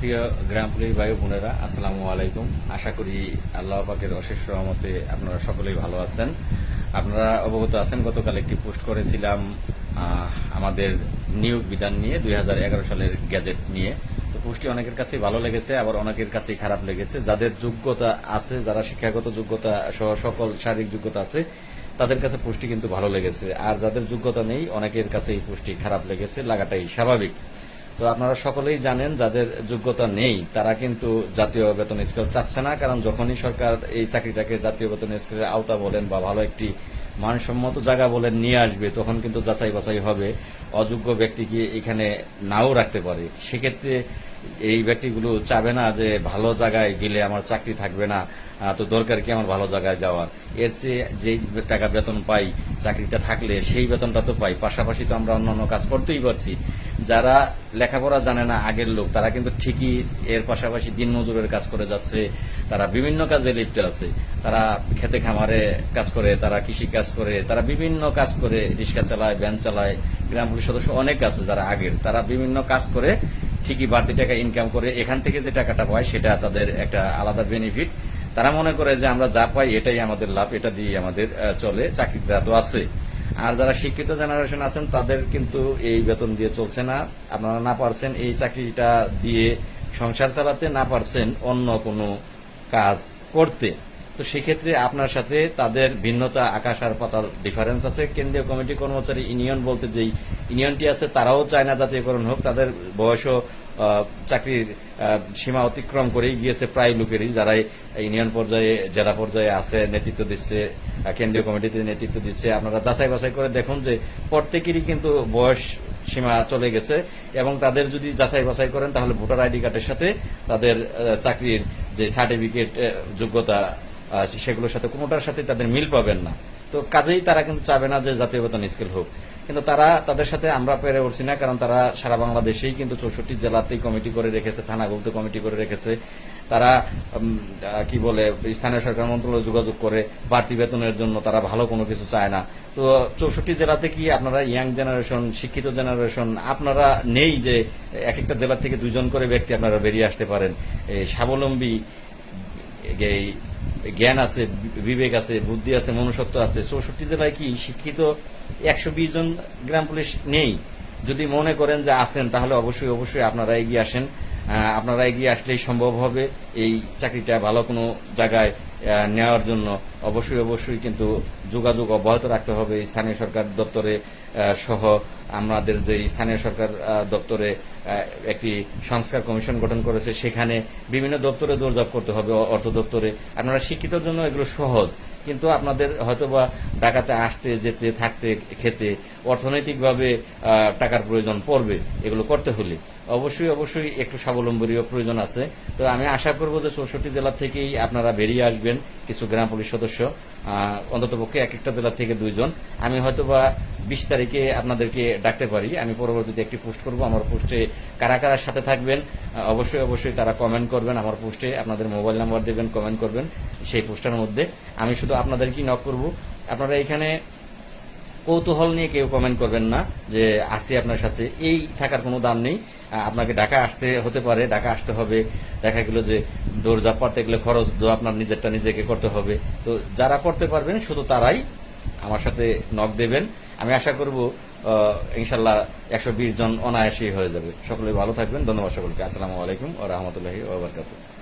প্রিয় গ্রাম পুলিশ ভাই বোনেরা, আসসালামু আলাইকুম। আশা করি আল্লাহ পাকের অশেষ রহমতে আপনারা সকলেই ভালো আছেন। আপনারা অবগত আছেন, গতকাল একটি পোস্ট করেছিলাম আমাদের নিয়োগ বিধান নিয়ে, 2011 সালের গ্যাজেট নিয়ে। তো পোস্টটি অনেকের কাছে ভালো লেগেছে, আবার অনেকের কাছেই খারাপ লেগেছে। যাদের যোগ্যতা আছে, যারা শিক্ষাগত যোগ্যতা সহ সকল শারীরিক যোগ্যতা আছে, তাদের কাছে পোস্টটি কিন্তু ভালো লেগেছে। আর যাদের যোগ্যতা নেই, অনেকের কাছে এই পোস্টটি খারাপ লেগেছে, লাগাটাই স্বাভাবিক। তো আপনারা সকলেই জানেন, যাদের যোগ্যতা নেই তারা কিন্তু জাতীয় বেতন স্কেল চাচ্ছে না, কারণ যখনই সরকার এই চাকরিটাকে জাতীয় বেতন স্কেলের আওতা বলেন বা ভালো একটি মানসম্মত জায়গা বলেন নিয়ে আসবে, তখন কিন্তু যাচাই বাছাই হবে। অযোগ্য ব্যক্তিকে এখানে নাও রাখতে পারে। সেক্ষেত্রে এই ব্যক্তিগুলো চাবে না যে ভালো জায়গায় গেলে আমার চাকরি থাকবে না, তো দরকার কি আমার ভালো জায়গায় যাওয়ার। এর চেয়ে যেই টাকা বেতন পাই, চাকরিটা থাকলে সেই বেতনটা তো পাই, পাশাপাশি তো আমরা অন্যান্য কাজ করতেই পারছি। যারা লেখাপড়া জানে না আগের লোক, তারা কিন্তু ঠিকই এর পাশাপাশি দিনমজুরের কাজ করে যাচ্ছে। তারা বিভিন্ন কাজে লিপ্ত আছে। তারা খেতে খামারে কাজ করে, তারা কৃষি কাজ করে, তারা বিভিন্ন কাজ করে, রিক্সা চালায়, ভ্যান চালায়। গ্রাম পুলিশ সদস্য অনেক আছে যারা আগের, তারা বিভিন্ন কাজ করে ঠিকই বাড়তি টাকা ইনকাম করে। এখান থেকে যে টাকাটা পায় সেটা তাদের একটা আলাদা বেনিফিট। তারা মনে করে যে আমরা যা পাই এটাই আমাদের লাভ, এটা দিয়ে আমাদের চলে, চাকরিটা তো আছে। আর যারা শিক্ষিত জেনারেশন আছেন, তাদের কিন্তু এই বেতন দিয়ে চলছে না। আপনারা না পারছেন এই চাকরিটা দিয়ে সংসার চালাতে, না পারছেন অন্য কোনো কাজ করতে। তো সেক্ষেত্রে আপনার সাথে তাদের ভিন্নতা আকাশ আর পাতাল ডিফারেন্স আছে। কেন্দ্রীয় কমিটি কর্মচারী ইউনিয়ন বলতে যেই ইউনিয়নটি আছে, তারাও চায় না জাতীয়করণ হোক। তাদের বয়সও চাকরির সীমা অতিক্রম করেই গিয়েছে প্রায় লোকেরই, যারা ইউনিয়ন পর্যায়ে, জেলা পর্যায়ে আছে, নেতৃত্ব দিচ্ছে, কেন্দ্রীয় কমিটিতে নেতৃত্ব দিচ্ছে। আপনারা যাচাই বাছাই করে দেখুন যে প্রত্যেকেরই কিন্তু বয়স সীমা চলে গেছে। এবং তাদের যদি যাচাই বাছাই করেন, তাহলে ভোটার আইডি কার্ডের সাথে তাদের চাকরির যে সার্টিফিকেট, যোগ্যতা, সেগুলোর সাথে কোনোটার সাথে তাদের মিল পাবেন না। তো কাজেই তারা কিন্তু চাবে না যে জাতীয় বেতন স্কেল হোক। কিন্তু তাদের সাথে আমরা পেরে উঠছি না, কারণ তারা সারা বাংলাদেশেই কিন্তু 64 জেলাতেই কমিটি করে রেখেছে, থানাগুলোতে কমিটি করে রেখেছে। তারা কি বলে, স্থানীয় সরকার মন্ত্রণালয়ে যোগাযোগ করে বাড়তি বেতনের জন্য তারা ভালো কোনো কিছু চায় না। তো 64 জেলাতে কি আপনারা ইয়াং জেনারেশন, শিক্ষিত জেনারেশন আপনারা নেই যে এক একটা জেলা থেকে 2 জন করে ব্যক্তি আপনারা বেরিয়ে আসতে পারেন? স্বাবলম্বী জ্ঞান আছে, বিবেক আছে, বুদ্ধি আছে, মনুষ্যত্ব আছে। 64 জেলায় কি শিক্ষিত 120 জন গ্রাম পুলিশ নেই? যদি মনে করেন যে আছেন, তাহলে অবশ্যই অবশ্যই আপনারা এগিয়ে আসেন। আপনারা এগিয়ে আসলেই সম্ভব হবে এই চাকরিটা ভালো কোনো জায়গায় নেওয়ার জন্য। অবশ্যই অবশ্যই কিন্তু যোগাযোগ অব্যাহত রাখতে হবে স্থানীয় সরকার দপ্তরে সহ। আমাদের যে স্থানীয় সরকার দপ্তরে একটি সংস্কার কমিশন গঠন করেছে, সেখানে বিভিন্ন দপ্তরে দৌড়ঝাঁপ করতে হবে, অর্থ দপ্তরে। আপনারা শিক্ষিতর জন্য এগুলো সহজ, কিন্তু আপনাদের হয়তোবা ঢাকাতে আসতে, যেতে, থাকতে, খেতে অর্থনৈতিকভাবে টাকার প্রয়োজন পড়বে। এগুলো করতে হলে অবশ্যই অবশ্যই একটু স্বাবলম্বীরও প্রয়োজন আছে। তো আমি আশা করব যে 64 জেলা থেকেই আপনারা বেরিয়ে আসবেন কিছু গ্রাম পুলিশ সদস্য, অন্ততপক্ষে এক একটা জেলা থেকে 2 জন। আমি হয়তোবা 20 তারিখে আপনাদেরকে ডাকতে পারি। আমি পরবর্তীতে একটি পোস্ট করব। আমার পোস্টে কারা কারা সাথে থাকবেন অবশ্যই অবশ্যই তারা কমেন্ট করবেন। আমার পোস্টে আপনাদের মোবাইল নাম্বার দেবেন, কমেন্ট করবেন সেই পোস্টের মধ্যে। আমি শুধু আপনাদেরকেই নক করব। আপনারা এখানে কৌতূহল নিয়ে কেউ কমেন্ট করবেন না যে আসি আপনার সাথে, এই থাকার কোনো দাম নেই। আপনাকে ঢাকা আসতে হতে পারে, ঢাকা আসতে হবে, দেখা গেল যে দৌড়ঝাঁপ পারতে গেলে খরচ আপনার নিজেরটা নিজেকে করতে হবে। তো যারা করতে পারবেন শুধু তারাই আমার সাথে নক দেবেন। আমি আশা করব ইনশাল্লাহ 120 জন অনায়াসেই হয়ে যাবে। সকলে ভালো থাকবেন। ধন্যবাদ সকলকে। আসসালামু আলাইকুম ওয়া রাহমাতুল্লাহি ওয়া বারাকাতুহু।